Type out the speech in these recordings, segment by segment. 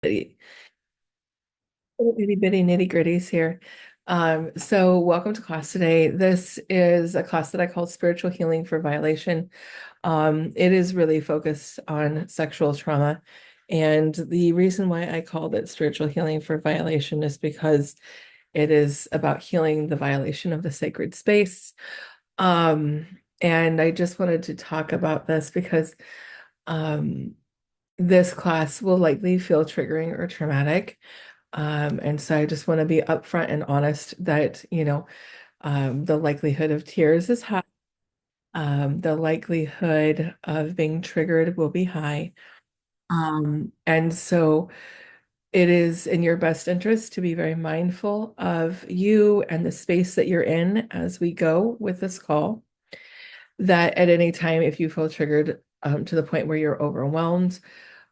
Itty bitty nitty gritties here. So welcome to class today. This is a class that I call Spiritual Healing for Violation. It is really focused on sexual trauma. And the reason why I called it Spiritual Healing for Violation is because it is about healing the violation of the sacred space. Um, and I just wanted to talk about this because um, this class will likely feel triggering or traumatic. And so I just want to be upfront and honest that, the likelihood of tears is high. The likelihood of being triggered will be high. And so it is in your best interest to be very mindful of you and the space that you're in as we go with this call. That at any time, if you feel triggered to the point where you're overwhelmed,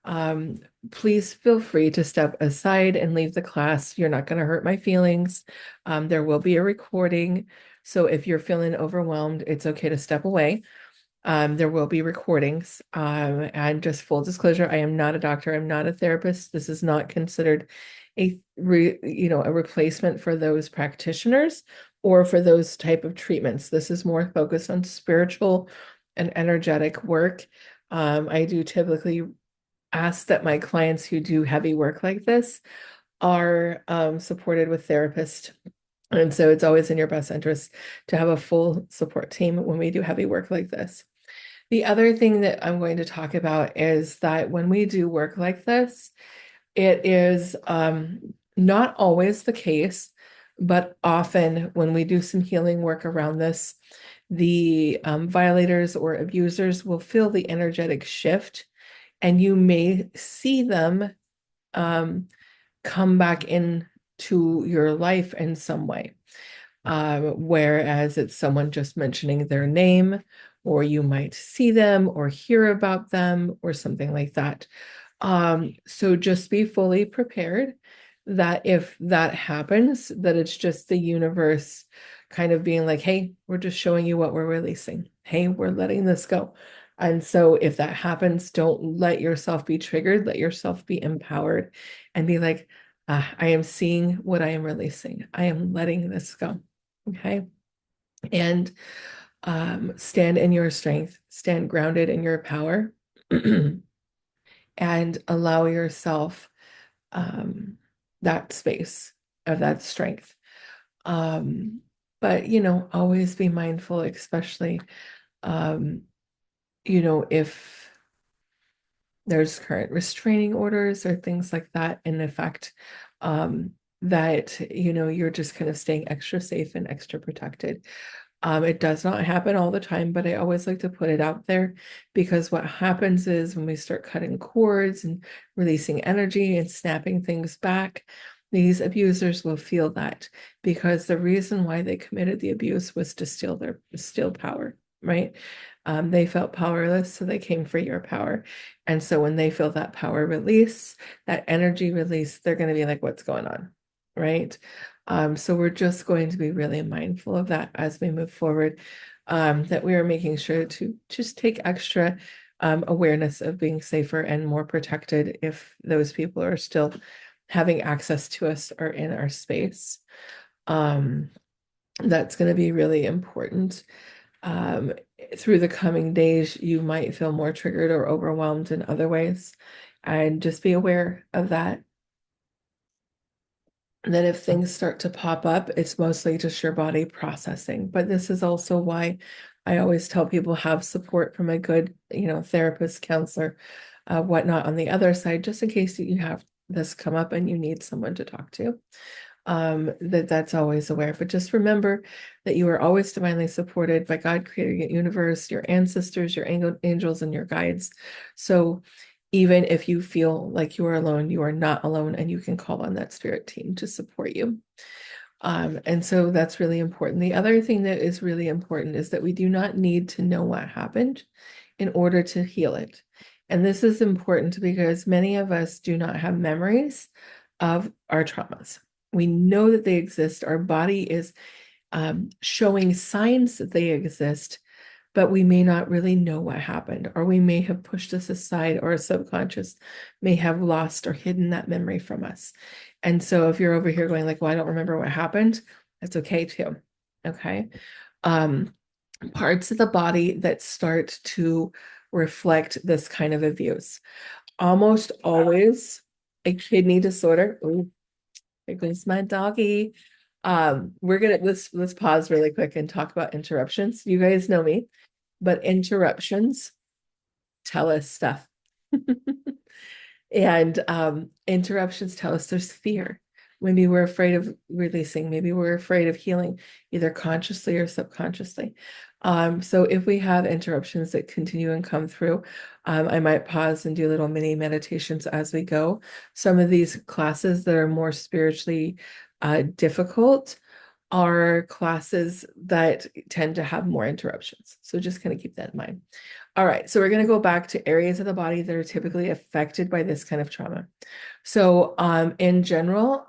um, please feel free to step aside and leave the class. You're not going to hurt my feelings. There will be a recording. So if you're feeling overwhelmed, it's okay to step away. There will be recordings. And just full disclosure, I am not a doctor. I'm not a therapist. This is not considered a replacement for those practitioners or for those type of treatments. This is more focused on spiritual and energetic work. I do typically ask that my clients who do heavy work like this are supported with therapists. And so it's always in your best interest to have a full support team when we do heavy work like this. The other thing that I'm going to talk about is that when we do work like this, it is not always the case, but often when we do some healing work around this, the violators or abusers will feel the energetic shift, and you may see them um, come back into your life in some way. Whereas it's someone just mentioning their name, or you might see them or hear about them or something like that. So just be fully prepared that if that happens, that it's just the universe kind of being like, hey, we're just showing you what we're releasing. Hey, we're letting this go. And so if that happens, don't let yourself be triggered, let yourself be empowered and be like, I am seeing what I am releasing. I am letting this go. Okay. And stand in your strength, stand grounded in your power. And allow yourself that space of that strength. Um, but, always be mindful, especially, um, if there's current restraining orders or things like that in effect, that, you're just kind of staying extra safe and extra protected. It does not happen all the time, but I always like to put it out there because what happens is when we start cutting cords and releasing energy and snapping things back, these abusers will feel that because the reason why they committed the abuse was to steal power, right? They felt powerless, so they came for your power. And so when they feel that power release, that energy release, they're going to be like, what's going on? Right? So we're just going to be really mindful of that as we move forward, that we are making sure to just take extra awareness of being safer and more protected if those people are still having access to us or in our space. Um, that's going to be really important. Um, Through the coming days, you might feel more triggered or overwhelmed in other ways, and just be aware of that. And then if things start to pop up, it's mostly just your body processing. But this is also why I always tell people have support from a good, therapist, counselor, whatnot on the other side, just in case you have this come up and you need someone to talk to. That's always aware. But just remember that you are always divinely supported by God, creator, universe, your ancestors, your angels, and your guides. So even if you feel like you are alone, you are not alone, and you can call on that spirit team to support you. And so that's really important. The other thing that is really important is that we do not need to know what happened in order to heal it. And this is important because many of us do not have memories of our traumas. We know that they exist. Our body is showing signs that they exist, but we may not really know what happened, or we may have pushed this aside, or our subconscious may have lost or hidden that memory from us. And so if you're over here going like, well, I don't remember what happened, that's okay too. Okay. Um, Parts of the body that start to reflect this kind of abuse. Almost always a kidney disorder. Ooh, there goes my doggy. We're gonna let's pause really quick and talk about interruptions. You guys know me, but interruptions tell us stuff. And interruptions tell us there's fear. Maybe we're afraid of releasing, maybe we're afraid of healing, either consciously or subconsciously. So if we have interruptions that continue and come through, I might pause and do little mini meditations as we go. Some of these classes that are more spiritually difficult are classes that tend to have more interruptions. So just kind of keep that in mind. All right, so we're going to go back to areas of the body that are typically affected by this kind of trauma. So in general,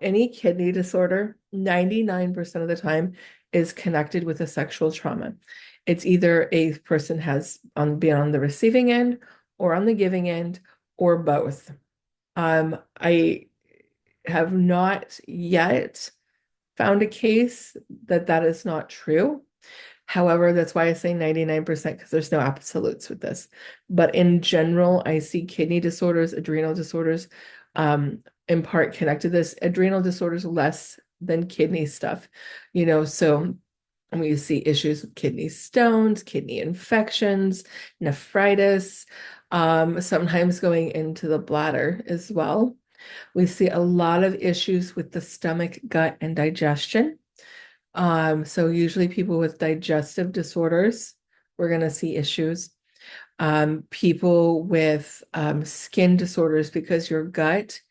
any kidney disorder, 99% of the time is connected with a sexual trauma. It's either a person has been on the receiving end or on the giving end or both. I have not yet found a case that is not true. However, that's why I say 99% because there's no absolutes with this. But in general, I see kidney disorders, adrenal disorders, in part connected to this. Adrenal disorders less than kidney stuff, so we see issues with kidney stones, kidney infections, nephritis, sometimes going into the bladder as well. We see a lot of issues with the stomach, gut, and digestion. So usually people with digestive disorders, we're going to see issues. People with skin disorders, because your gut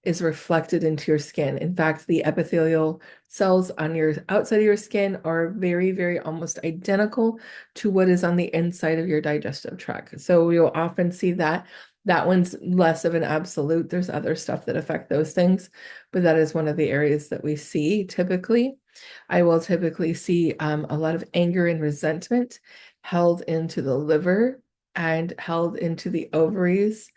is reflected into your skin. In fact, the epithelial cells on your outside of your skin are very, very almost identical to what is on the inside of your digestive tract. So you'll often see that. That one's less of an absolute. There's other stuff that affect those things, but that is one of the areas that we see typically. I will typically see a lot of anger and resentment held into the liver and held into the ovaries.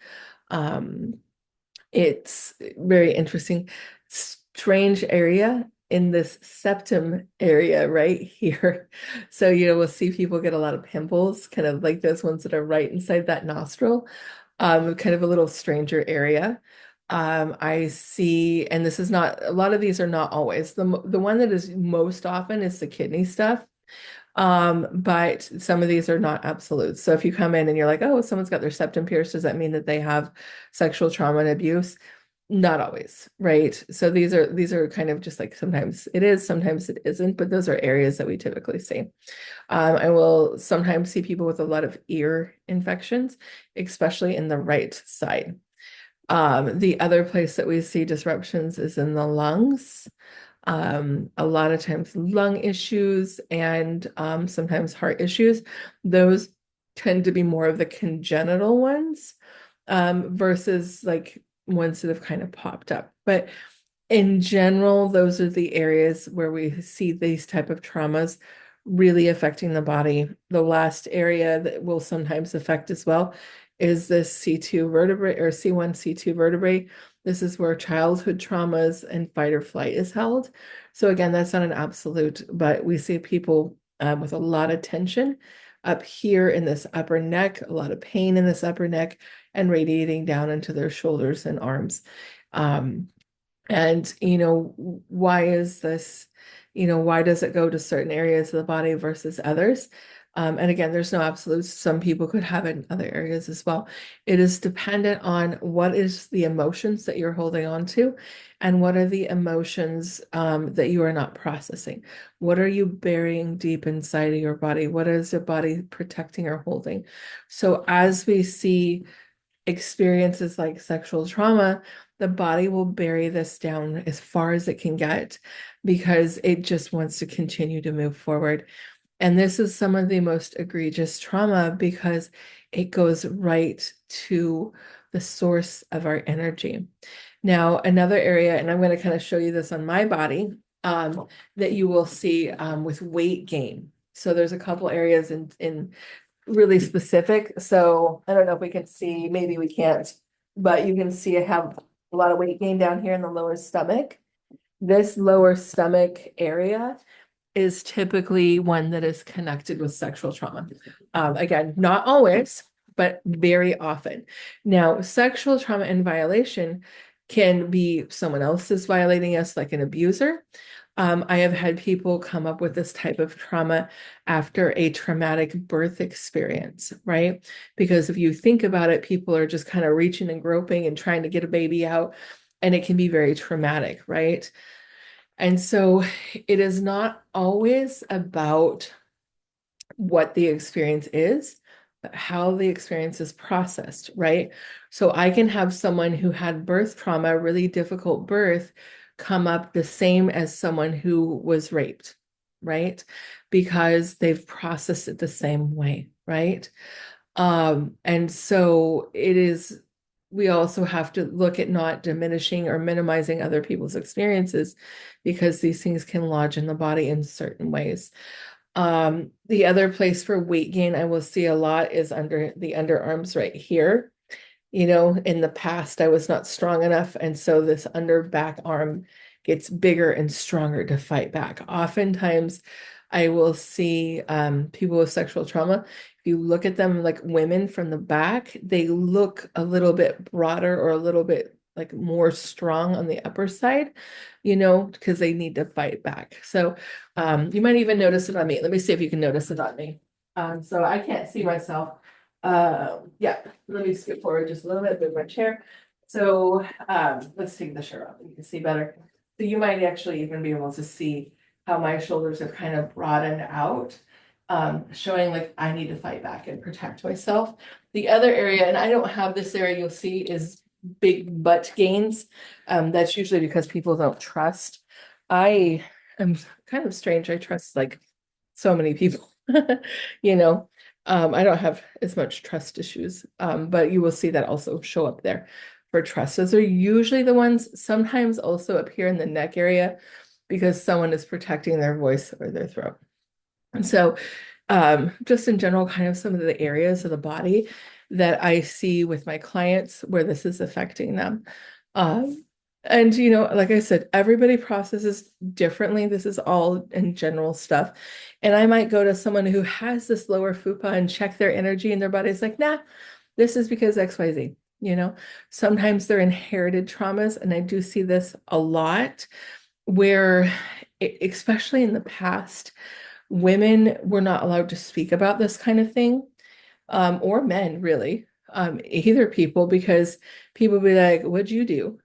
It's very interesting, strange area in this septum area right here. So, we'll see people get a lot of pimples, kind of like those ones that are right inside that nostril, kind of a little stranger area. I see, and this is not, a lot of these are not always. The one that is most often is the kidney stuff. But some of these are not absolutes. So if you come in and you're like, oh, someone's got their septum pierced, does that mean that they have sexual trauma and abuse? Not always, right? So these are kind of just like sometimes it is, sometimes it isn't, but those are areas that we typically see. I will sometimes see people with a lot of ear infections, especially in the right side. The other place that we see disruptions is in the lungs. A lot of times lung issues and sometimes heart issues. Those tend to be more of the congenital ones versus like ones that have kind of popped up. But in general, those are the areas where we see these type of traumas really affecting the body. The last area that will sometimes affect as well is this C2 vertebrae or C1, C2 vertebrae. This is where childhood traumas and fight or flight is held. So again, that's not an absolute, but we see people with a lot of tension up here in this upper neck, a lot of pain in this upper neck, and radiating down into their shoulders and arms. And, why is this, why does it go to certain areas of the body versus others? And again, there's no absolutes. Some people could have it in other areas as well. It is dependent on what is the emotions that you're holding on to and what are the emotions that you are not processing. What are you burying deep inside of your body? What is your body protecting or holding? So as we see experiences like sexual trauma, the body will bury this down as far as it can get because it just wants to continue to move forward. And this is some of the most egregious trauma because it goes right to the source of our energy. Now, another area, and I'm going to kind of show you this on my body, that you will see with weight gain. So there's a couple areas in really specific. So I don't know if we can see, maybe we can't, but you can see I have a lot of weight gain down here in the lower stomach. This lower stomach area is typically one that is connected with sexual trauma. Again, not always, but very often. Now, sexual trauma and violation can be someone else is violating us, like an abuser. I have had people come up with this type of trauma after a traumatic birth experience, right? Because if you think about it, people are just kind of reaching and groping and trying to get a baby out, and it can be very traumatic, right? And so it is not always about what the experience is, but how the experience is processed, right? So I can have someone who had birth trauma, really difficult birth, come up the same as someone who was raped, right? Because they've processed it the same way, right? And so it is, we also have to look at not diminishing or minimizing other people's experiences because these things can lodge in the body in certain ways. The other place for weight gain I will see a lot is under the underarms right here. You know, in the past, I was not strong enough. And so this under back arm gets bigger and stronger to fight back. Oftentimes, I will see people with sexual trauma. If you look at them like women from the back, they look a little bit broader or a little bit like more strong on the upper side, you know, because they need to fight back. So you might even notice it on me. Let me see if you can notice it on me. So I can't see myself. Yeah, let me skip forward just a little bit, move my chair. So let's take the shirt off. You can see better. So you might actually even be able to see how my shoulders are kind of broadened out, showing like I need to fight back and protect myself. The other area, and I don't have this area, you'll see is big butt gains. That's usually because people don't trust. I am kind of strange. I trust like so many people, you know. I don't have as much trust issues, but you will see that also show up there for trust. Those are usually the ones, sometimes also up here in the neck area because someone is protecting their voice or their throat. And so just in general, kind of some of the areas of the body that I see with my clients where this is affecting them. And, you know, like I said, everybody processes differently. This is all in general stuff. And I might go to someone who has this lower fupa and check their energy and their body's like, nah, this is because XYZ. You know, sometimes they're inherited traumas. And I do see this a lot where, especially in the past, women were not allowed to speak about this kind of thing, or men really, either people, because people would be like, what'd you do?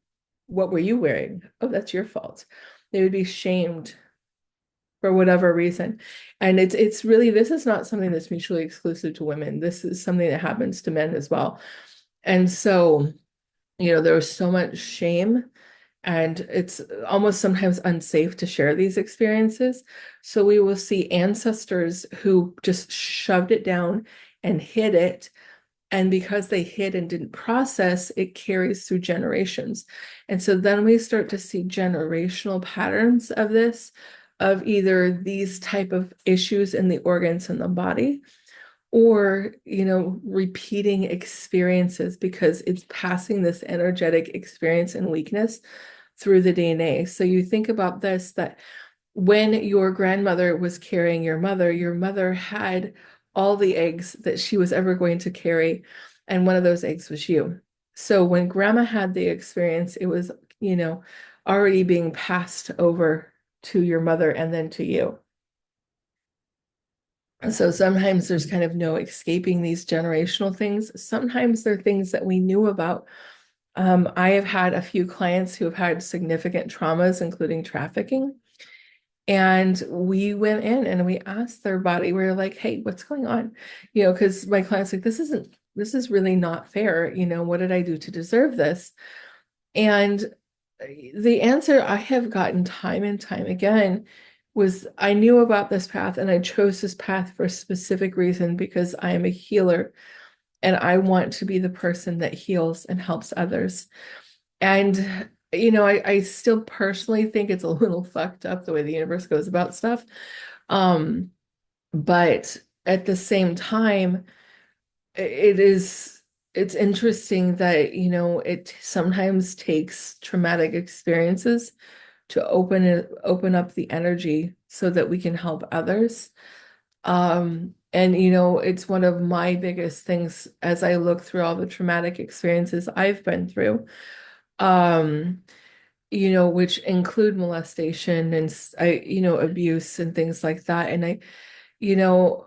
What were you wearing? Oh, that's your fault. They would be shamed for whatever reason. And it's really, this is not something that's mutually exclusive to women. This is something that happens to men as well. And so, you know, there was so much shame and it's almost sometimes unsafe to share these experiences. So we will see ancestors who just shoved it down and hid it. And because they hid and didn't process, it carries through generations. And so then we start to see generational patterns of this, of either these type of issues in the organs in the body, or, you know, repeating experiences because it's passing this energetic experience and weakness through the DNA. So you think about this, that when your grandmother was carrying your mother had all the eggs that she was ever going to carry, and one of those eggs was you. So when grandma had the experience, it was, you know, already being passed over to your mother and then to you. And so sometimes there's kind of no escaping these generational things. Sometimes they're things that we knew about. I have had a few clients who have had significant traumas, including trafficking. And we went in and we asked their body, we were like, hey, what's going on? You know, because my client's like, this is really not fair. You know, what did I do to deserve this? And the answer I have gotten time and time again was I knew about this path and I chose this path for a specific reason because I am a healer and I want to be the person that heals and helps others. And, you know, I still personally think it's a little fucked up the way the universe goes about stuff. Um, But at the same time, it is it's interesting that, it sometimes takes traumatic experiences to open up the energy so that we can help others. And it's one of my biggest things as I look through all the traumatic experiences I've been through, um, which include molestation and abuse and things like that. And you know,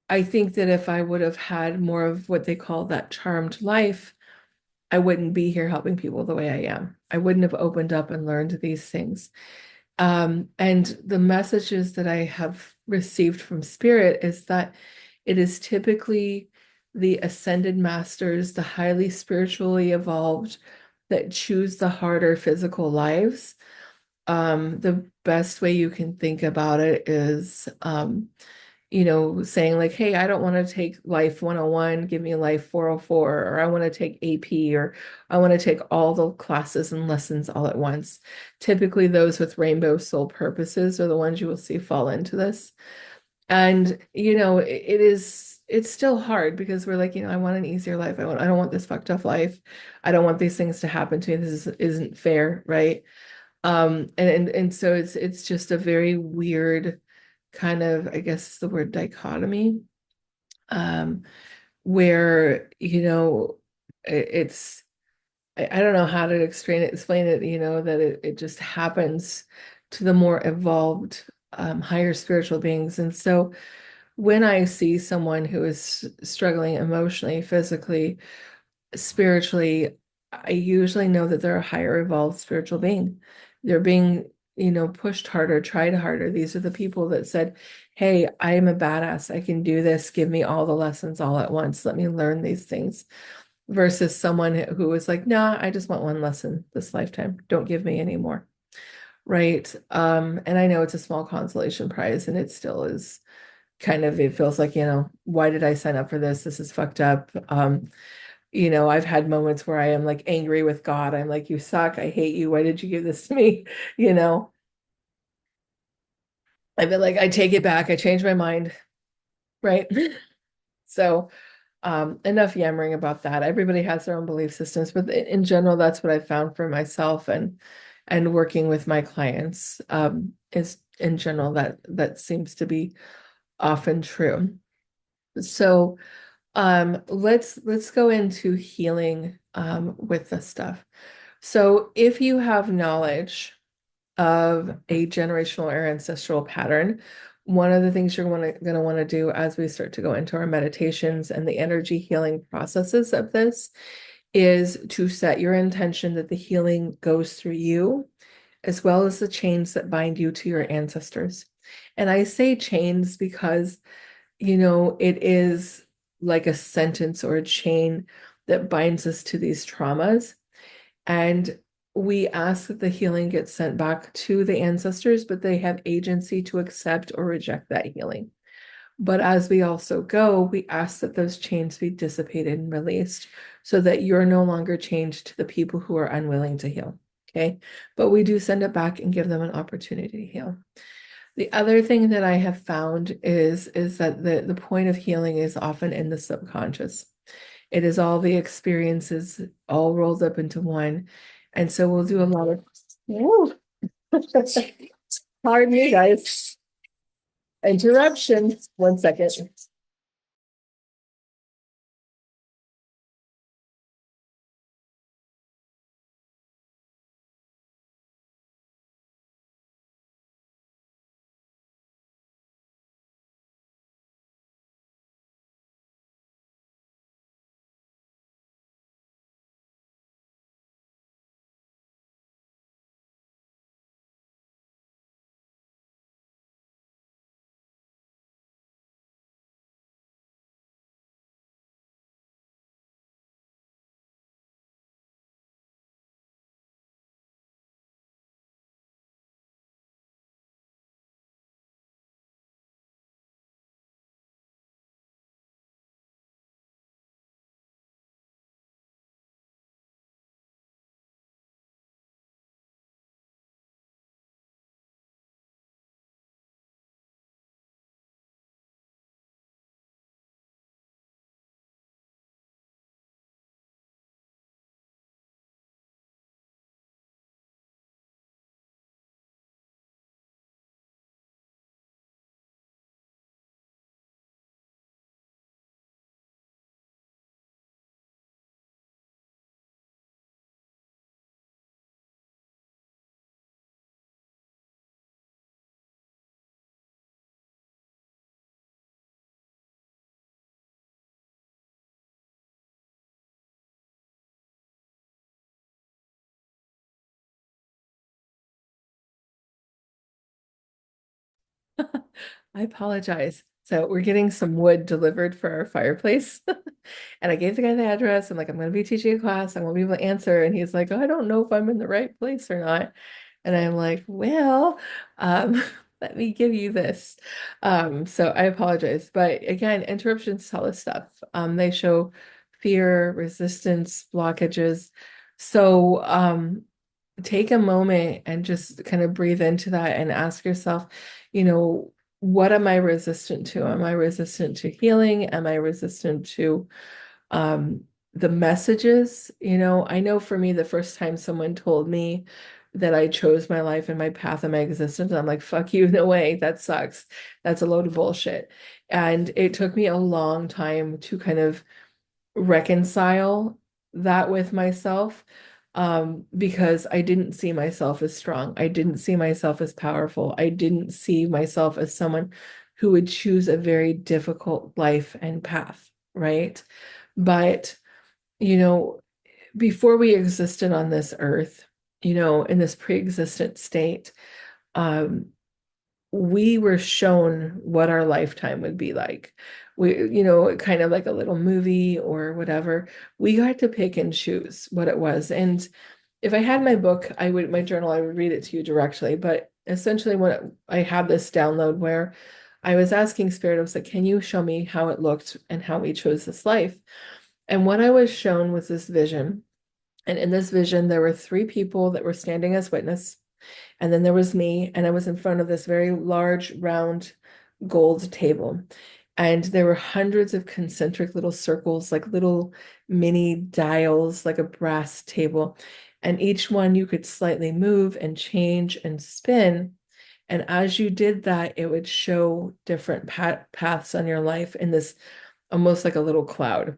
I think that if I would have had more of what they call that charmed life, I wouldn't be here helping people the way I am. I wouldn't have opened up and learned these things. And the messages that I have received from Spirit is that it is typically the ascended masters, the highly spiritually evolved, that choose the harder physical lives. The best way you can think about it is, saying like, hey, I don't want to take life 101, give me life 404, or I want to take AP, or I want to take all the classes and lessons all at once. Typically, those with rainbow soul purposes are the ones you will see fall into this. And, it's still hard because we're like, I want an easier life. I don't want this fucked up life. I don't want these things to happen to me. Isn't fair, right? And so it's just a very weird kind of, I guess the word dichotomy, um, where, it's, I don't know how to explain it, that it just happens to the more evolved, higher spiritual beings. And so when I see someone who is struggling emotionally, physically, spiritually, I usually know that they're a higher evolved spiritual being. They're being, pushed harder, tried harder. These are the people that said, hey, I am a badass. I can do this. Give me all the lessons all at once. Let me learn these things. Versus someone who was like, nah, I just want one lesson this lifetime. Don't give me any more. Right. And I know it's a small consolation prize, and it still is kind of, it feels like, why did I sign up for this? This is fucked up. I've had moments where I am like angry with God. I'm like, you suck. I hate you. Why did you give this to me? You know, I've been like, I take it back. I change my mind. Right. So, enough yammering about that. Everybody has their own belief systems, but in general, that's what I found for myself and working with my clients, is in general that seems to be often true. So, let's go into healing with this stuff. So if you have knowledge of a generational or ancestral pattern, one of the things you're going to want to do as we start to go into our meditations and the energy healing processes of this is to set your intention that the healing goes through you, as well as the chains that bind you to your ancestors. And I say chains because, it is like a sentence or a chain that binds us to these traumas. And we ask that the healing gets sent back to the ancestors, but they have agency to accept or reject that healing. But as we also go, we ask that those chains be dissipated and released so that you're no longer chained to the people who are unwilling to heal. Okay. But we do send it back and give them an opportunity to heal. The other thing that I have found is that the point of healing is often in the subconscious. It is all the experiences all rolled up into one. And so we'll do a lot of Woo. Pardon me, guys. Interruption. 1 second. I apologize. So we're getting some wood delivered for our fireplace. And I gave the guy the address. I'm like, I'm going to be teaching a class. I won't be able to answer. And he's like, oh, I don't know if I'm in the right place or not. And I'm like, well, um, let me give you this. So I apologize. But again, interruptions tell us stuff. They show fear, resistance, blockages. So take a moment and just kind of breathe into that and ask yourself, you know, what am I resistant to? Am I resistant to healing? Am I resistant to um, the messages? I know for me, the first time someone told me that I chose my life and my path and my existence, I'm like, fuck you, no way, that sucks. That's a load of bullshit. And it took me a long time to kind of reconcile that with myself because I didn't see myself as strong. I didn't see myself as powerful. I didn't see myself as someone who would choose a very difficult life and path, right? But, you know, before we existed on this earth, in this pre-existent state, um, we were shown what our lifetime would be like. Kind of like a little movie or whatever. We got to pick and choose what it was. And if I had my book, my journal, I would read it to you directly. But essentially, when I had this download where I was asking Spirit, I was like, can you show me how it looked and how we chose this life? And what I was shown was this vision. And in this vision, there were three people that were standing as witness. And then there was me, and I was in front of this very large, round gold table. And there were hundreds of concentric little circles, like little mini dials, like a brass table. And each one you could slightly move and change and spin. And as you did that, it would show different paths on your life in this almost like a little cloud,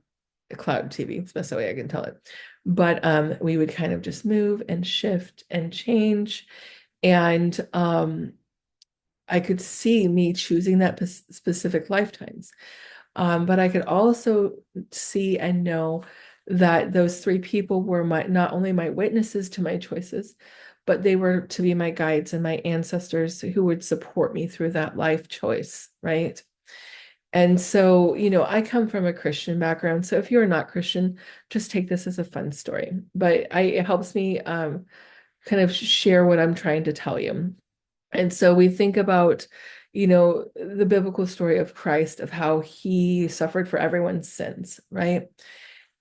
a cloud TV. It's the best way I can tell it. But we would kind of just move and shift and change. And I could see me choosing that specific lifetimes. But I could also see and know that those three people were not only my witnesses to my choices, but they were to be my guides and my ancestors who would support me through that life choice, right? And so, I come from a Christian background. So if you're not Christian, just take this as a fun story. But it helps me kind of share what I'm trying to tell you. And so we think about, the biblical story of Christ, of how he suffered for everyone's sins, right?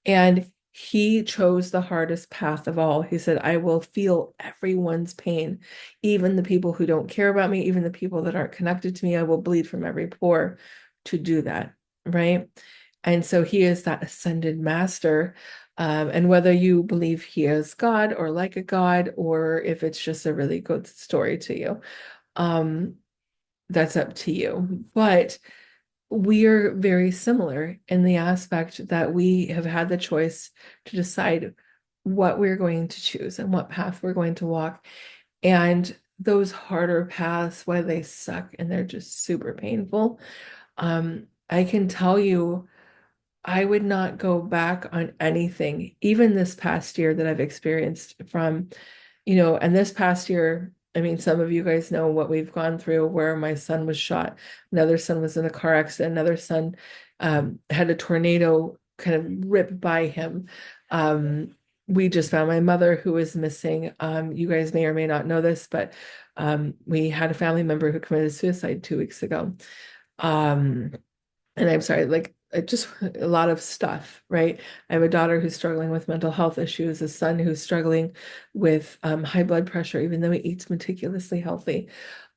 And he chose the hardest path of all. He said, I will feel everyone's pain, even the people who don't care about me, even the people that aren't connected to me. I will bleed from every pore to do that, right? And so he is that ascended master. And whether you believe he is God or like a God, or if it's just a really good story to you, um, that's up to you. But we're very similar in the aspect that we have had the choice to decide what we're going to choose and what path we're going to walk. And those harder paths, why they suck and they're just super painful, I can tell you, I would not go back on anything, even this past year that I've experienced from and this past year, I mean, some of you guys know what we've gone through where my son was shot. Another son was in a car accident. Another son had a tornado kind of rip by him. We just found my mother who is missing. You guys may or may not know this, but we had a family member who committed suicide 2 weeks ago. Um, and I'm sorry, like just a lot of stuff, right? I have a daughter who's struggling with mental health issues, a son who's struggling with high blood pressure, even though he eats meticulously healthy.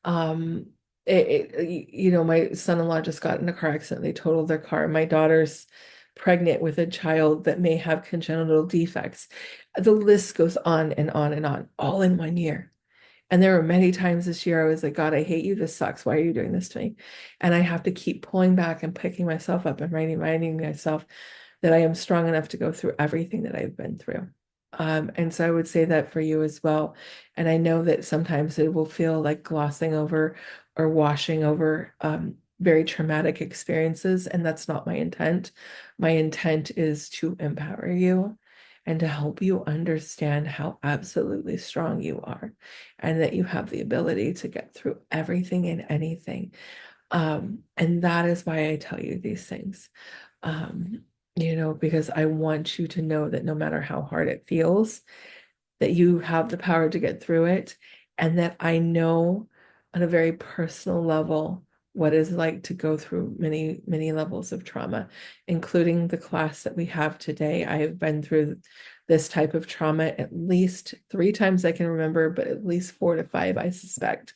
Um, my son-in-law just got in a car accident. They totaled their car. My daughter's pregnant with a child that may have congenital defects. The list goes on and on and on, all in 1 year. And there were many times this year I was like, God, I hate you. This sucks. Why are you doing this to me? And I have to keep pulling back and picking myself up and reminding myself that I am strong enough to go through everything that I've been through. And so I would say that for you as well. And I know that sometimes it will feel like glossing over or washing over very traumatic experiences. And that's not my intent. My intent is to empower you and to help you understand how absolutely strong you are and that you have the ability to get through everything and anything. And that is why I tell you these things. Um, because I want you to know that no matter how hard it feels, that you have the power to get through it, and that I know on a very personal level what it's like to go through many, many levels of trauma, including the class that we have today. I have been through this type of trauma at least 3 times I can remember, but at least 4 to 5, I suspect.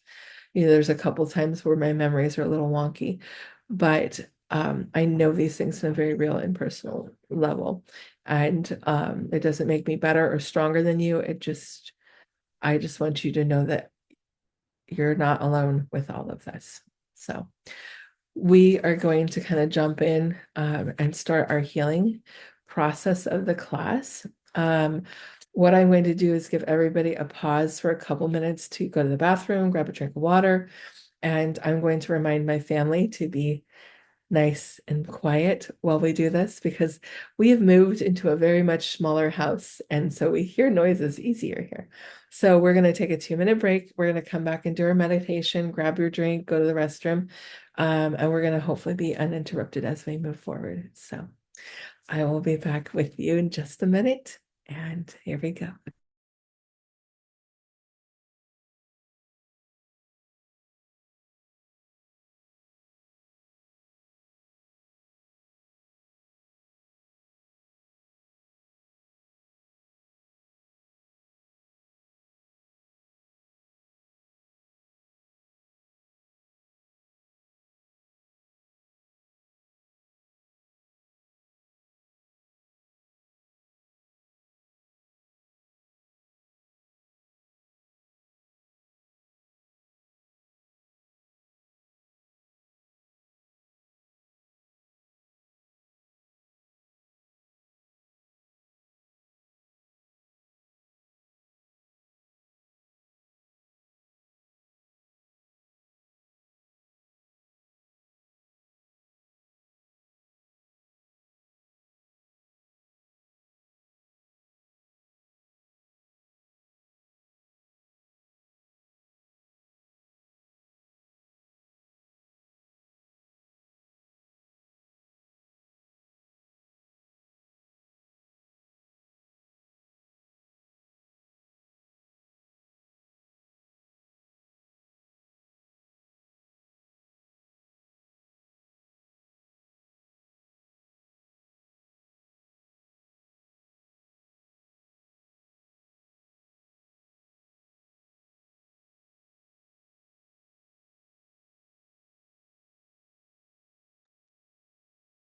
There's a couple times where my memories are a little wonky, but I know these things on a very real and personal level. And it doesn't make me better or stronger than you. I just want you to know that you're not alone with all of this. So we are going to kind of jump in and start our healing process of the class. What I'm going to do is give everybody a pause for a couple minutes to go to the bathroom, grab a drink of water, and I'm going to remind my family to be nice and quiet while we do this because we have moved into a very much smaller house. And so we hear noises easier here. So we're going to take a 2-minute break. We're going to come back and do our meditation, grab your drink, go to the restroom, and we're going to hopefully be uninterrupted as we move forward. So I will be back with you in just a minute. And here we go.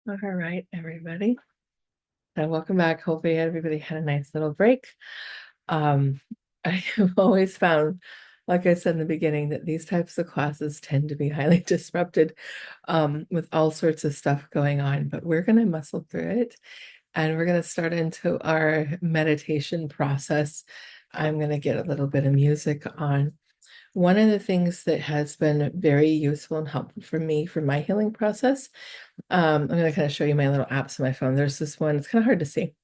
All right, everybody. So welcome back. Hopefully everybody had a nice little break. Um, I have always found, like I said in the beginning, that these types of classes tend to be highly disrupted with all sorts of stuff going on, but we're going to muscle through it and we're going to start into our meditation process. I'm going to get a little bit of music on. One of the things that has been very useful and helpful for me for my healing process, I'm going to kind of show you my little apps on my phone. There's this one, it's kind of hard to see,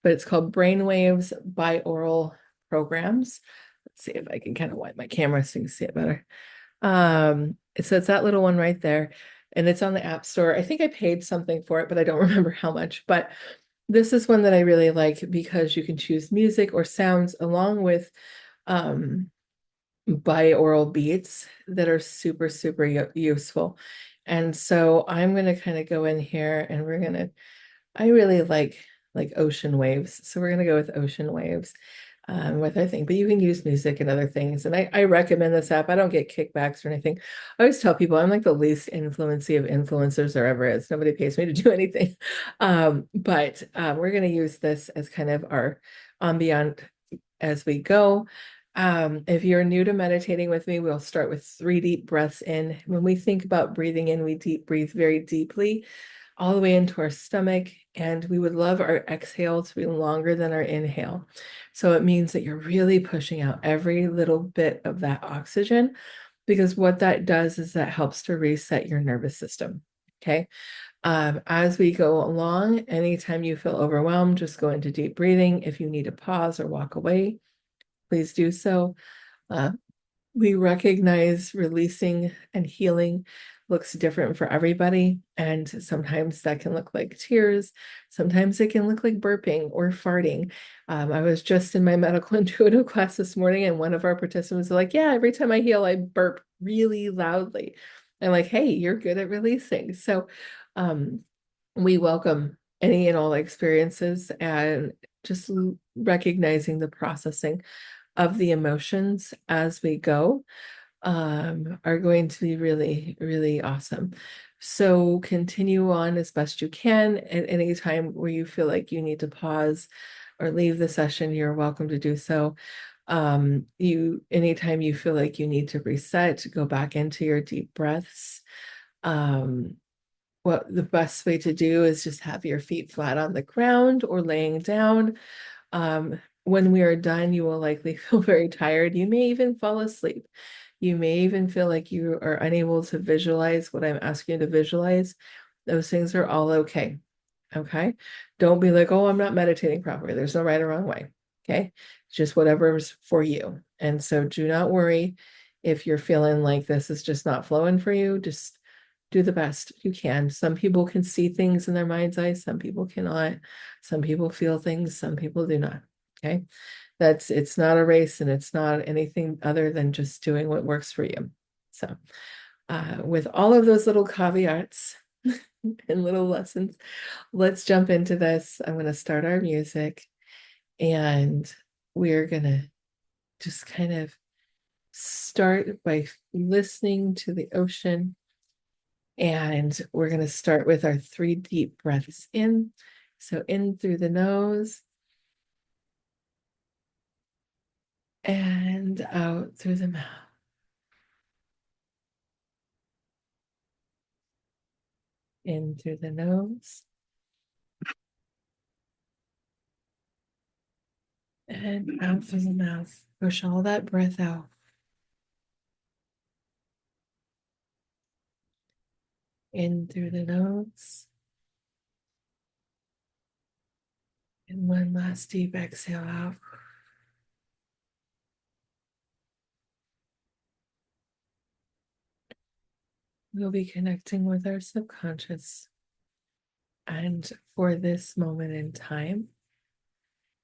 but it's called Brainwaves Binaural Programs. Let's see if I can kind of wipe my camera so you can see it better. So it's that little one right there, and it's on the App Store. I think I paid something for it, but I don't remember how much. But this is one that I really like because you can choose music or sounds along with binaural beats that are super, super useful. And so I'm going to kind of go in here and I really like ocean waves. So we're going to go with ocean waves with our thing, but you can use music and other things. And I recommend this app. I don't get kickbacks or anything. I always tell people I'm like the least influency of influencers there ever is. Nobody pays me to do anything. But we're going to use this as kind of our ambient as we go. If you're new to meditating with me, we'll start with 3 deep breaths in. When we think about breathing in, we breathe very deeply all the way into our stomach, and we would love our exhale to be longer than our inhale. So it means that you're really pushing out every little bit of that oxygen, because what that does is that helps to reset your nervous system. Okay. As we go along, anytime you feel overwhelmed, just go into deep breathing. If you need to pause or walk away, please do so. Uh, we recognize releasing and healing looks different for everybody. And sometimes that can look like tears. Sometimes it can look like burping or farting. I was just in my medical intuitive class this morning, and one of our participants was like, yeah, every time I heal, I burp really loudly. I'm like, hey, you're good at releasing. So we welcome any and all experiences, and just recognizing the processing of the emotions as we go are going to be really, really awesome. So continue on as best you can. At any time where you feel like you need to pause or leave the session, you're welcome to do so. Anytime you feel like you need to reset, go back into your deep breaths. What the best way to do is just have your feet flat on the ground or laying down. When we are done, you will likely feel very tired. You may even fall asleep. You may even feel like you are unable to visualize what I'm asking you to visualize. Those things are all okay. Okay. Don't be like, oh, I'm not meditating properly. There's no right or wrong way. Okay. Just whatever's for you. And so do not worry if you're feeling like this is just not flowing for you. Just do the best you can. Some people can see things in their mind's eye, some people cannot. Some people feel things, some people do not. Okay. It's not a race, and it's not anything other than just doing what works for you. So, with all of those little caveats and little lessons, let's jump into this. I'm going to start our music, and we're going to just kind of start by listening to the ocean. And we're going to start with our 3 deep breaths in. So in through the nose and out through the mouth. In through the nose and out through the mouth. Push all that breath out. In through the nose. And one last deep exhale out. We'll be connecting with our subconscious. And for this moment in time,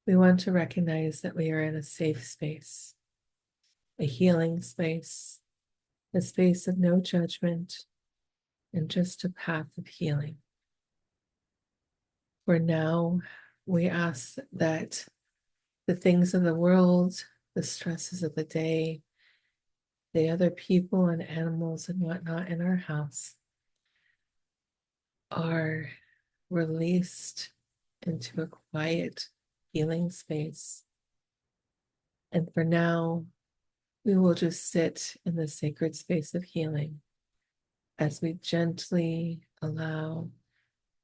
we want to recognize that we are in a safe space, a healing space, a space of no judgment, and just a path of healing. For now, we ask that the things of the world, the stresses of the day, the other people and animals and whatnot in our house are released into a quiet, healing space. And for now, we will just sit in the sacred space of healing as we gently allow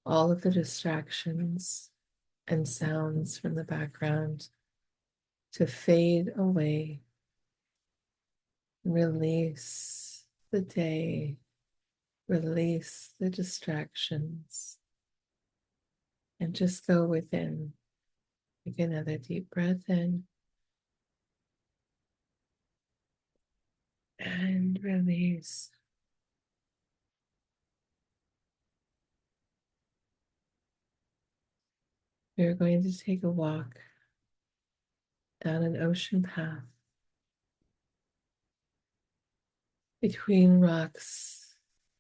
all of the distractions and sounds from the background to fade away. Release the day, release the distractions, and just go within. Take another deep breath in and release. We're going to take a walk down an ocean path between rocks.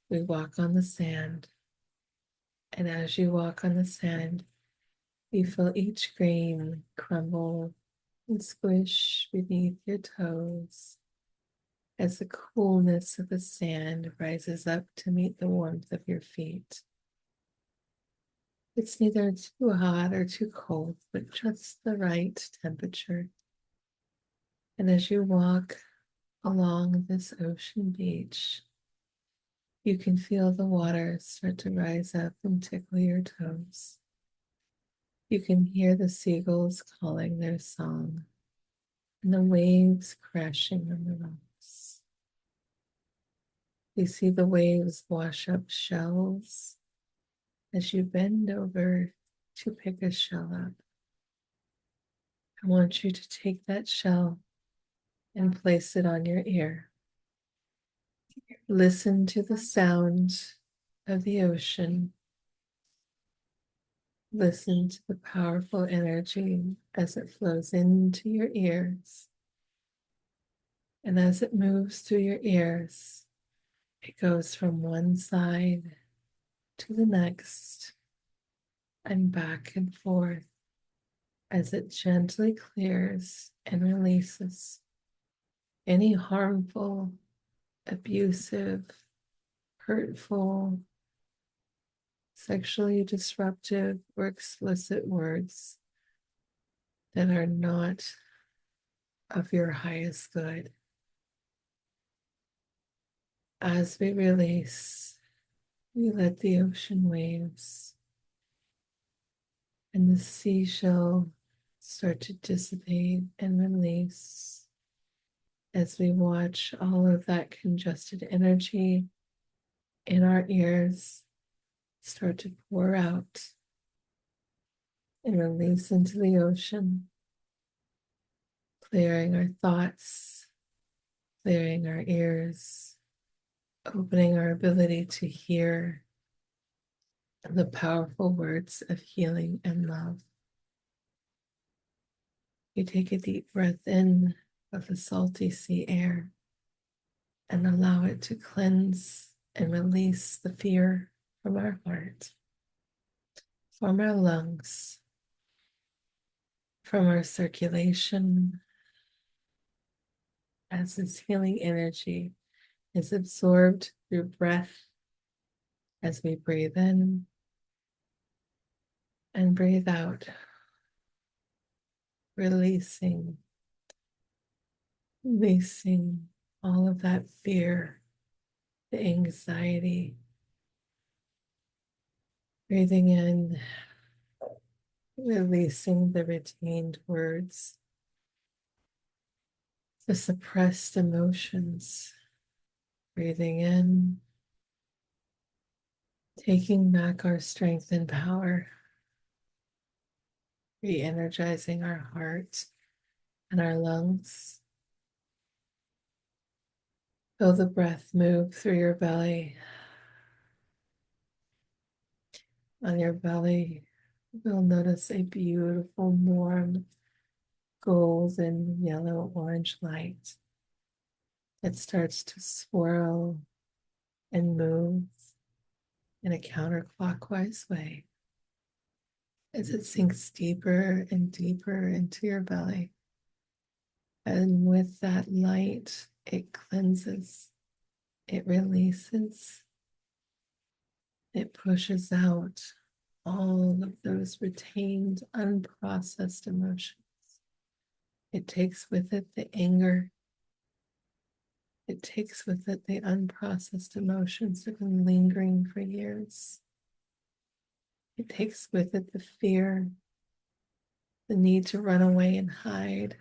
We walk on the sand, and as you walk on the sand, you feel each grain crumble and squish beneath your toes as the coolness of the sand rises up to meet the warmth of your feet. It's neither too hot or too cold, but just the right temperature. And as you walk along this ocean beach, you can feel the water start to rise up and tickle your toes. You can hear the seagulls calling their song and the waves crashing on the rocks. You see the waves wash up shells as you bend over to pick a shell up. I want you to take that shell and place it on your ear. Listen to the sound of the ocean. Listen to the powerful energy as it flows into your ears. And as it moves through your ears, it goes from one side to the next and back and forth as it gently clears and releases any harmful, abusive, hurtful, sexually disruptive, or explicit words that are not of your highest good. As we release, we let the ocean waves and the seashell start to dissipate and release as we watch all of that congested energy in our ears start to pour out and release into the ocean, clearing our thoughts, clearing our ears, opening our ability to hear the powerful words of healing and love. You take a deep breath in of the salty sea air and allow it to cleanse and release the fear from our heart, from our lungs, from our circulation, as this healing energy is absorbed through breath as we breathe in and breathe out, releasing all of that fear, the anxiety, breathing in, releasing the retained words, the suppressed emotions, breathing in, taking back our strength and power, re-energizing our heart and our lungs. Feel the breath move through your belly. On your belly, you'll notice a beautiful, warm, golden, yellow, orange light. It starts to swirl and move in a counterclockwise way as it sinks deeper and deeper into your belly. And with that light, it cleanses, it releases, it pushes out all of those retained, unprocessed emotions. It takes with it the anger. It takes with it the unprocessed emotions that have been lingering for years. It takes with it the fear, the need to run away and hide.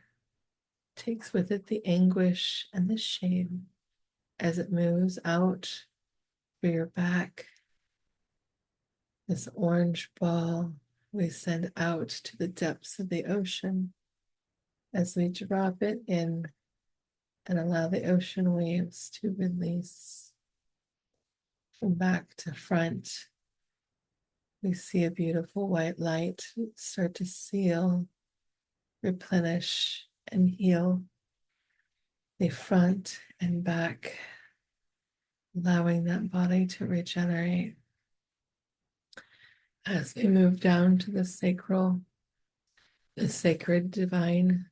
It takes with it the anguish and the shame as it moves out through your back. This orange ball we send out to the depths of the ocean as we drop it in and allow the ocean waves to release. From back to front, we see a beautiful white light start to seal, replenish, and heal the front and back, allowing that body to regenerate. As we move down to the sacral, the sacred divine,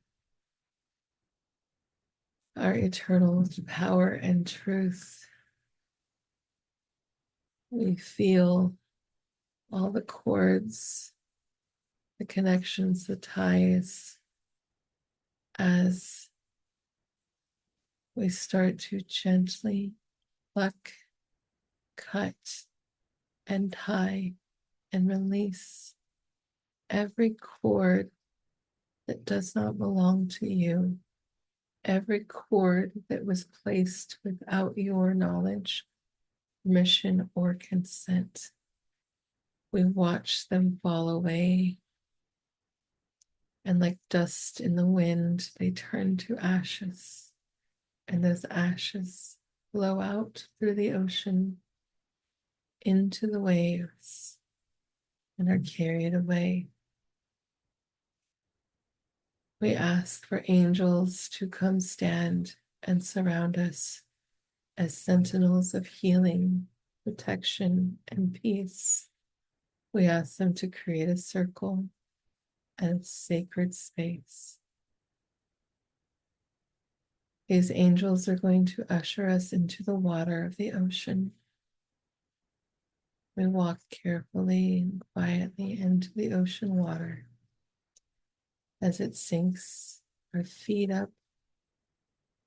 our eternal power and truth, we feel all the cords, the connections, the ties, as we start to gently pluck, cut, and tie and release every cord that does not belong to you, every cord that was placed without your knowledge, permission or consent. We watch them fall away, and like dust in the wind, they turn to ashes, and those ashes blow out through the ocean into the waves and are carried away. We ask for angels to come stand and surround us as sentinels of healing, protection, and peace. We ask them to create a circle and sacred space. These angels are going to usher us into the water of the ocean. We walk carefully and quietly into the ocean water. As it sinks our feet up,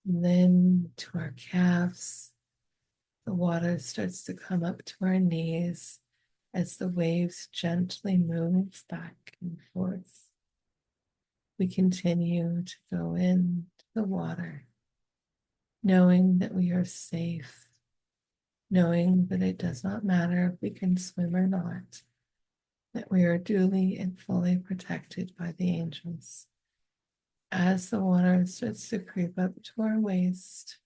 and then to our calves, the water starts to come up to our knees as the waves gently move back and forth. We continue to go into the water, knowing that we are safe, knowing that it does not matter if we can swim or not, that we are duly and fully protected by the angels. As the water starts to creep up to our waist,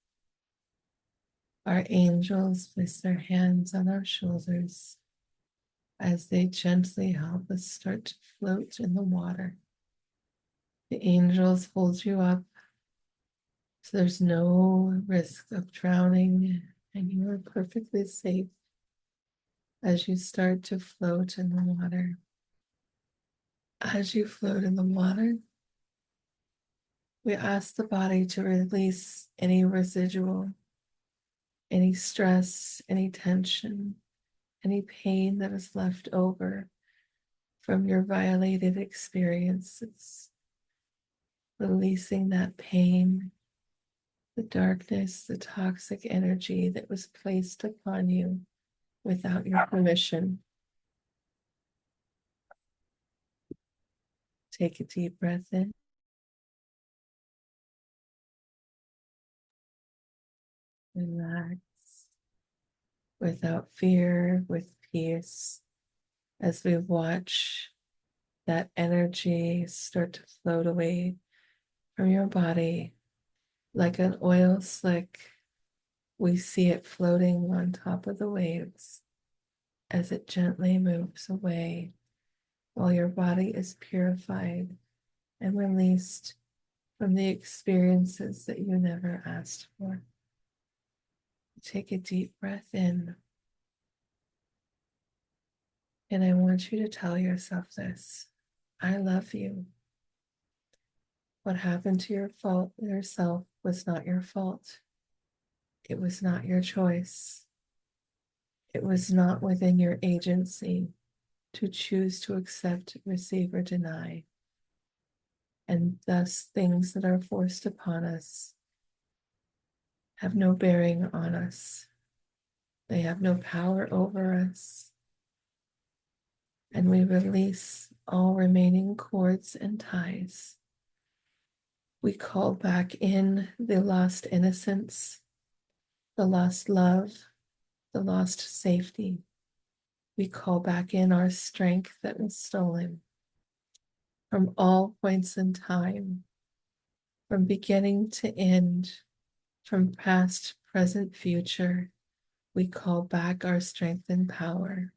our angels place their hands on our shoulders as they gently help us start to float in the water. The angels hold you up so there's no risk of drowning, and you are perfectly safe as you start to float in the water. As you float in the water, we ask the body to release any residual, any stress, any tension, any pain that is left over from your violated experiences. Releasing that pain, the darkness, the toxic energy that was placed upon you without your permission. Take a deep breath in. Relax without fear, with peace, as we watch that energy start to float away from your body like an oil slick. We see it floating on top of the waves as it gently moves away while your body is purified and released from the experiences that you never asked for. Take a deep breath in. And I want you to tell yourself this: I love you. What happened to yourself was not your fault. It was not your choice. It was not within your agency to choose to accept, receive, or deny. And thus, things that are forced upon us have no bearing on us. They have no power over us. And we release all remaining cords and ties. We call back in the lost innocence, the lost love, the lost safety. We call back in our strength that was stolen from all points in time, from beginning to end, from past, present, future. We call back our strength and power.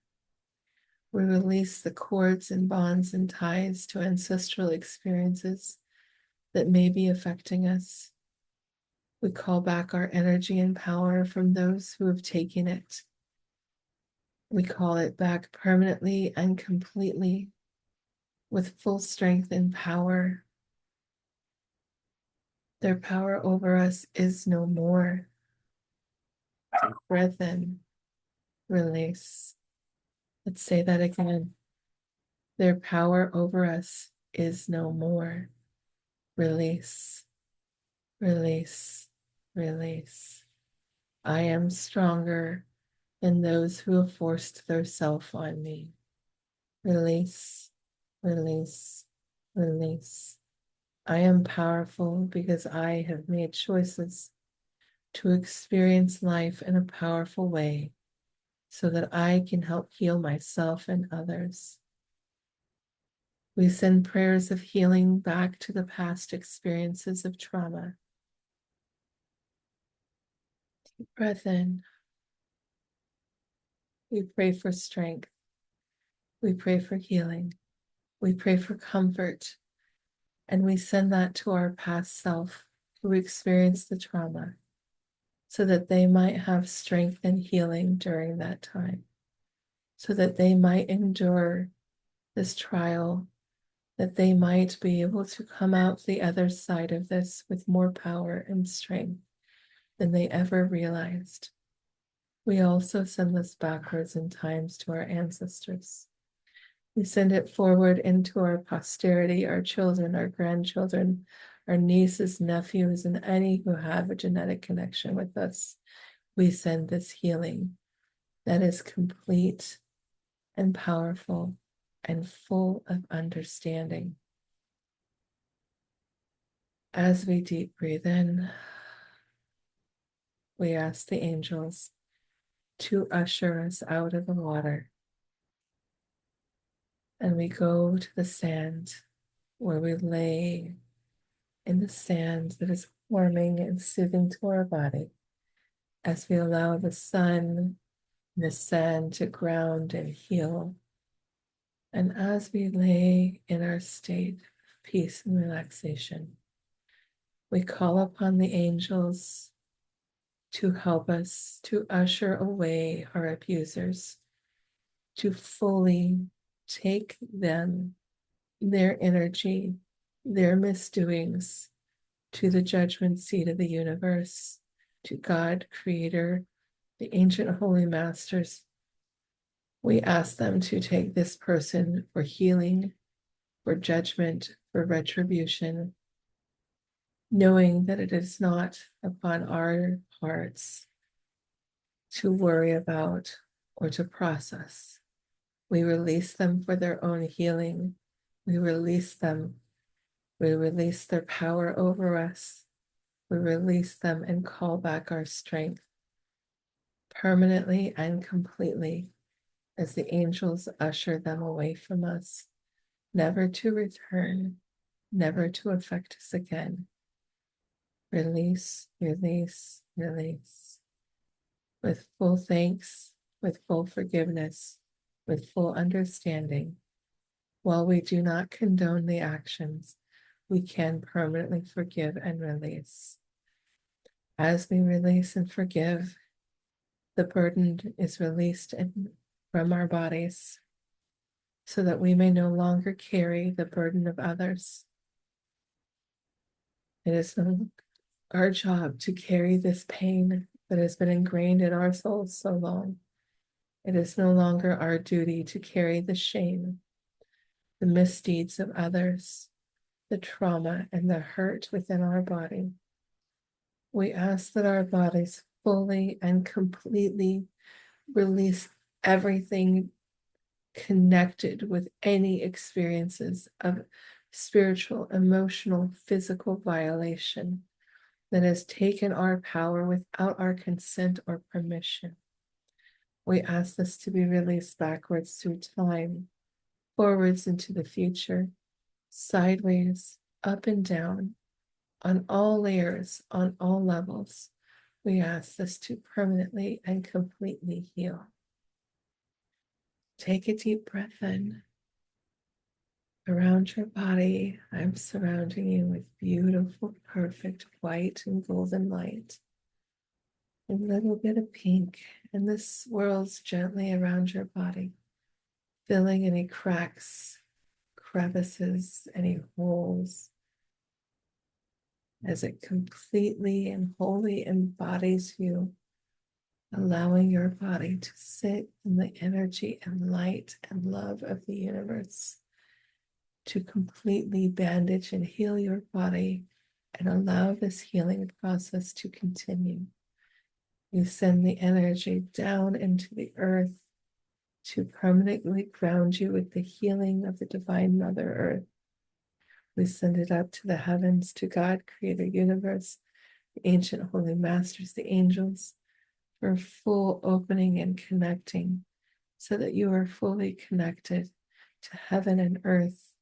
We release the cords and bonds and ties to ancestral experiences that may be affecting us. We call back our energy and power from those who have taken it. We call it back permanently and completely with full strength and power. Their power over us is no more. Take breath in, release. Let's say that again. Their power over us is no more. Release, release, release. I am stronger than those who have forced their self on me. Release, release, release. I am powerful because I have made choices to experience life in a powerful way. so that I can help heal myself and others. We send prayers of healing back to the past experiences of trauma. Deep breath in. We pray for strength. We pray for healing. We pray for comfort. And we send that to our past self who experienced the trauma so that they might have strength and healing during that time, so that they might endure this trial, that they might be able to come out the other side of this with more power and strength than they ever realized. We also send this backwards in times to our ancestors. We send it forward into our posterity, our children, our grandchildren, our nieces, nephews, and any who have a genetic connection with us. We send this healing that is complete and powerful and full of understanding. As we deep breathe in, we ask the angels to usher us out of the water. And we go to the sand where we lay in the sand that is warming and soothing to our body as we allow the sun and the sand to ground and heal. And as we lay in our state of peace and relaxation, we call upon the angels to help us to usher away our abusers, to fully take them, their energy, their misdoings to the judgment seat of the universe, to God, Creator, the ancient holy masters. We ask them to take this person for healing, for judgment, for retribution, knowing that it is not upon our hearts to worry about or to process. We release them for their own healing. We release them. We release their power over us. We release them and call back our strength permanently and completely as the angels usher them away from us, never to return, never to affect us again. Release, release, release. With full thanks, with full forgiveness, with full understanding. While we do not condone the actions, we can permanently forgive and release. As we release and forgive, the burden is released from our bodies so that we may no longer carry the burden of others. It is no our job to carry this pain that has been ingrained in our souls so long. It is no longer our duty to carry the shame, the misdeeds of others, the trauma and the hurt within our body. We ask that our bodies fully and completely release everything connected with any experiences of spiritual, emotional, physical violation that has taken our power without our consent or permission. We ask this to be released backwards through time, forwards into the future, sideways, up and down, on all layers, on all levels. We ask this to permanently and completely heal. Take a deep breath in. Around your body, I'm surrounding you with beautiful, perfect white and golden light. A little bit of pink, and this swirls gently around your body, filling any cracks, crevices, any holes, as it completely and wholly embodies you, allowing your body to sit in the energy and light and love of the universe, to completely bandage and heal your body and allow this healing process to continue. You send the energy down into the earth to permanently ground you with the healing of the Divine Mother Earth. We send it up to the heavens, to God, Creator, universe, the ancient holy masters, the angels, for full opening and connecting so that you are fully connected to heaven and earth,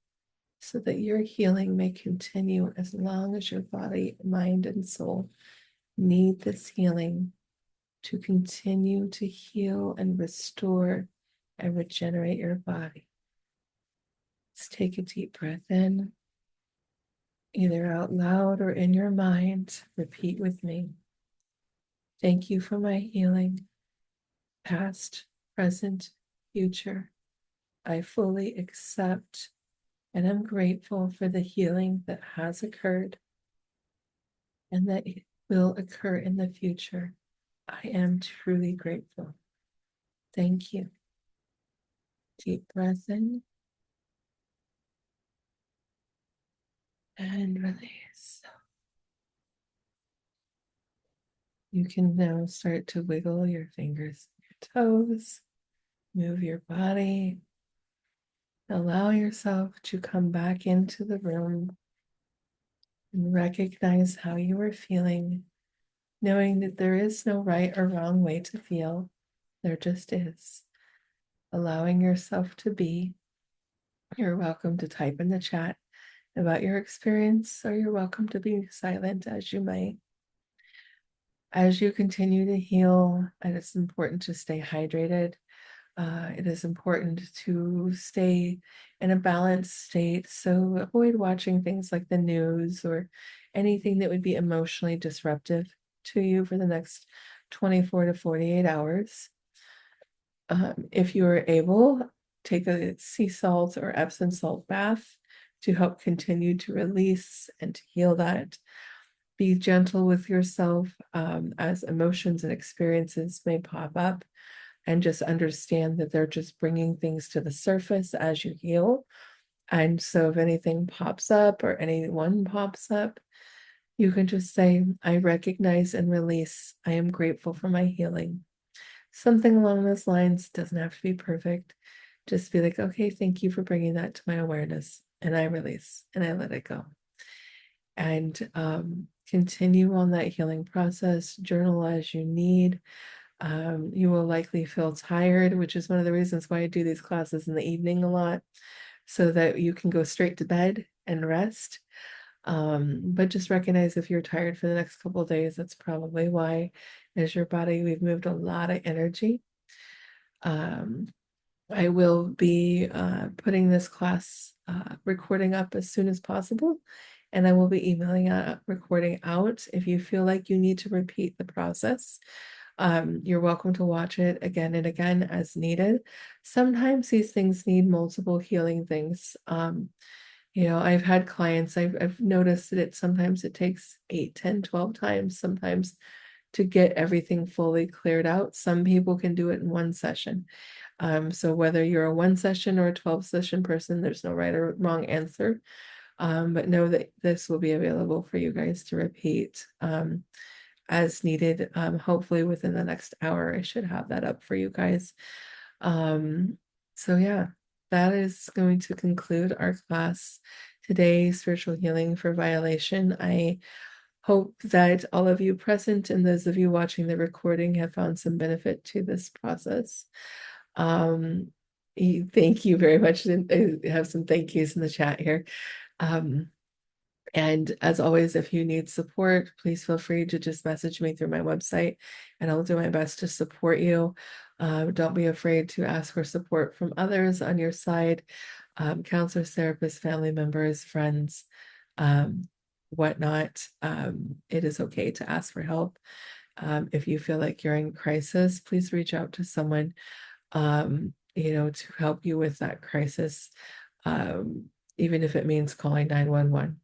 so that your healing may continue as long as your body, mind, and soul need this healing to continue to heal and restore and regenerate your body. Let's take a deep breath in, either out loud or in your mind. Repeat with me. Thank you for my healing, past, present, future. I fully accept and I'm grateful for the healing that has occurred and that it will occur in the future. I am truly grateful. Thank you. Deep breath in and release. You can now start to wiggle your fingers, your toes, move your body. Allow yourself to come back into the room and recognize how you are feeling, knowing that there is no right or wrong way to feel. There just is. Allowing yourself to be. You're welcome to type in the chat about your experience, or you're welcome to be silent as you might. As you continue to heal, and it's important to stay hydrated. It is important to stay in a balanced state. So avoid watching things like the news or anything that would be emotionally disruptive to you for the next 24 to 48 hours. If you are able, take a sea salt or Epsom salt bath to help continue to release and to heal that. Be gentle with yourself as emotions and experiences may pop up, and just understand that they're just bringing things to the surface as you heal. And so if anything pops up or anyone pops up, you can just say, I recognize and release. I am grateful for my healing. Something along those lines. Doesn't have to be perfect. Just be like, okay, thank you for bringing that to my awareness. And I release and I let it go. And continue on that healing process. Journal as you need. You will likely feel tired, which is one of the reasons why I do these classes in the evening a lot, so that you can go straight to bed and rest. But just recognize if you're tired for the next couple of days, that's probably why. As your body, we've moved a lot of energy. I will be putting this class recording up as soon as possible, and I will be emailing a recording out. If you feel like you need to repeat the process, you're welcome to watch it again and again as needed. Sometimes these things need multiple healing things. I've had clients, I've noticed that sometimes it takes 8, 10, 12 times sometimes to get everything fully cleared out. Some people can do it in one session. So whether you're a 1 session or a 12 session person, there's no right or wrong answer. But know that this will be available for you guys to repeat as needed. Hopefully within the next hour, I should have that up for you guys. So yeah, that is going to conclude our class today, Spiritual Healing for Violation. I hope that all of you present and those of you watching the recording have found some benefit to this process. Thank you very much. I have some thank yous in the chat here. And as always, if you need support, please feel free to just message me through my website and I'll do my best to support you. Don't be afraid to ask for support from others on your side, counselors, therapists, family members, friends, whatnot. It is okay to ask for help. If you feel like you're in crisis, please reach out to someone, to help you with that crisis, even if it means calling 911.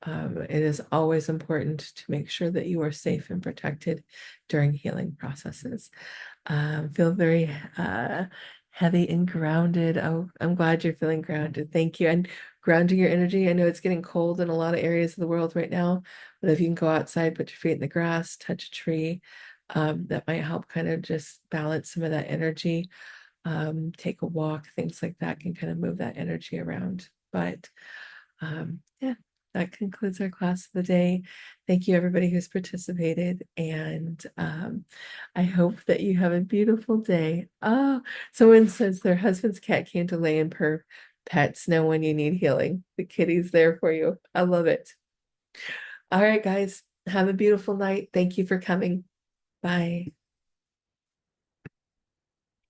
It is always important to make sure that you are safe and protected during healing processes. Feel very heavy and grounded. Oh, I'm glad you're feeling grounded. Thank you. And grounding your energy. I know it's getting cold in a lot of areas of the world right now, but if you can go outside, put your feet in the grass, touch a tree, that might help kind of just balance some of that energy. Take a walk, things like that can kind of move that energy around. But yeah, that concludes our class of the day. Thank you, everybody who's participated, and I hope that you have a beautiful day. Oh, someone says their husband's cat came to lay and purr. Pets know when you need healing. The kitty's there for you. I love it. All right, guys, have a beautiful night. Thank you for coming. Bye.